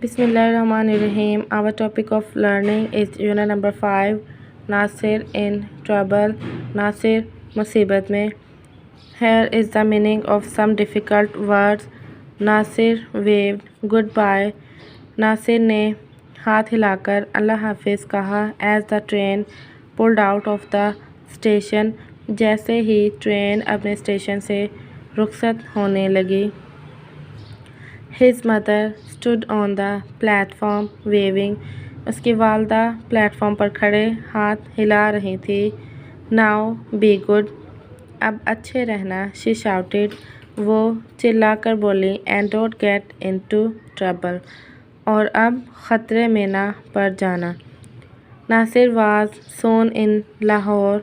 Bismillahirrahmanirrahim. Our topic of learning is unit number 5, Nasir in trouble. Nasir मुसीबत में. Here is the meaning of some difficult words. Nasir waved goodbye. Nasir ने हाथ हिलाकर अल्लाह हाफिज़ कहा. As the train pulled out of the station, जैसे ही train अपने station से रुखसत होने लगी. His mother stood on the platform waving. उसकी वालदा प्लेटफॉर्म पर खड़े हाथ हिला रही थी. Now be good. अब अच्छे रहना. She shouted. वो चिल्लाकर बोली. And don't get into trouble. और अब ख़तरे में ना पड़ जाना. Nasir was soon in Lahore.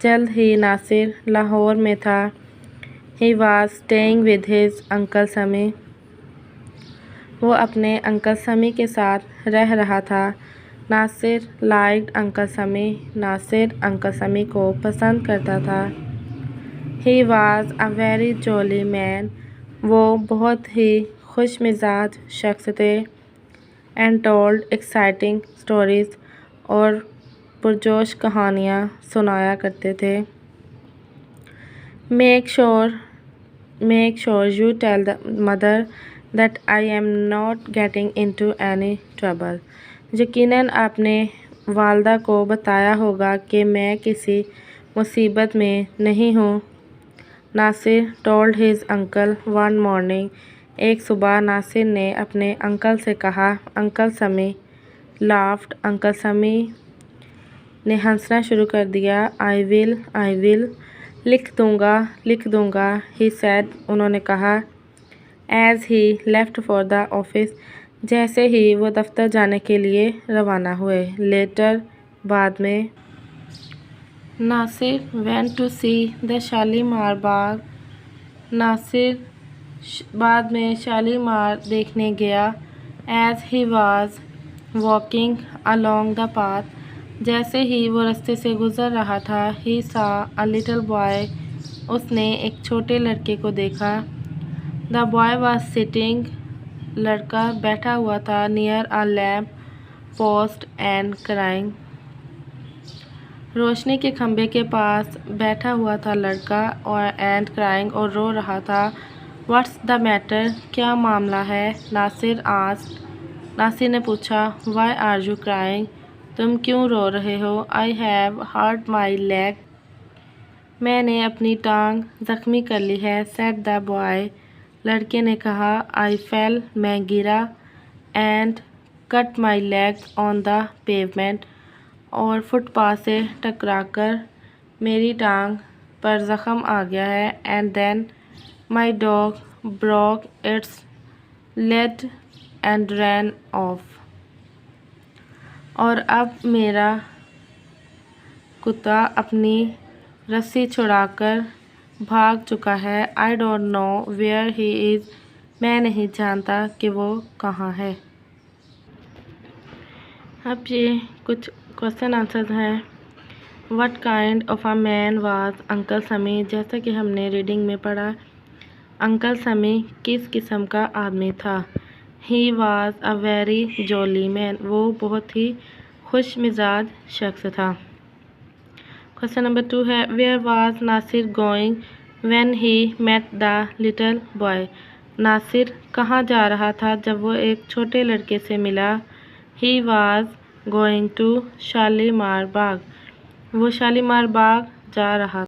जल्द ही नासिर लाहौर में था. He was staying with his uncle Sami. वो अपने अंकल समी के साथ रह रहा था. नासिर liked अंकल समी. नासिर अंकल समी को पसंद करता था. He was a very jolly man. वो बहुत ही खुश मिजाज शख्स थे. And told exciting stories. और पुरजोश कहानियाँ सुनाया करते थे. Make sure you tell the mother that I am not getting into any trouble. यकीनन आपने वालदा को बताया होगा कि मैं किसी मुसीबत में नहीं हूँ. Nasir told his uncle one morning. एक सुबह नासिर ने अपने अंकल से कहा. अंकल समी laughed. अंकल समी ने हंसना शुरू कर दिया. I will लिख दूँगा he said. उन्होंने कहा. As he left for the office. जैसे ही वो दफ्तर जाने के लिए रवाना हुए. Later बाद में. Nasir went to see the Shalimar बाग. नासिर बाद में शालीमार देखने गया. As he was walking along the path. जैसे ही वो रास्ते से गुज़र रहा था. He saw a little boy. उसने एक छोटे लड़के को देखा. The boy was sitting. लड़का बैठा हुआ था. Near a lamp post and crying. रोशनी के खंभे के पास बैठा हुआ था लड़का और and crying और रो रहा था. What's the matter? क्या मामला है? नासिर asked. नासिर ने पूछा. Why are you crying? तुम क्यों रो रहे हो? I have hurt my leg. मैंने अपनी टांग ज़ख्मी कर ली है. said the boy. लड़के ने कहा. I fell. मैं गिरा. and cut my leg on the pavement. और फुटपाथ से टकराकर मेरी टांग पर ज़ख्म आ गया है. and then my dog broke its leg and ran off. और अब मेरा कुत्ता अपनी रस्सी छुड़ाकर भाग चुका है. I don't know where he is. मैं नहीं जानता कि वो कहाँ है. अब ये कुछ क्वेश्चन आंसर्स हैं. What kind of a man was Uncle Sami? जैसा कि हमने रीडिंग में पढ़ा. अंकल समी किस किस्म का आदमी था. He was a very jolly man. वो बहुत ही खुश मिजाज शख्स था. क्वेश्चन नंबर 2 है. Where was Nasir going when he met the little boy? Nasir कहाँ जा रहा था जब वो एक छोटे लड़के से मिला. He was going to Shalimar बाग. वो शालीमार बाग जा रहा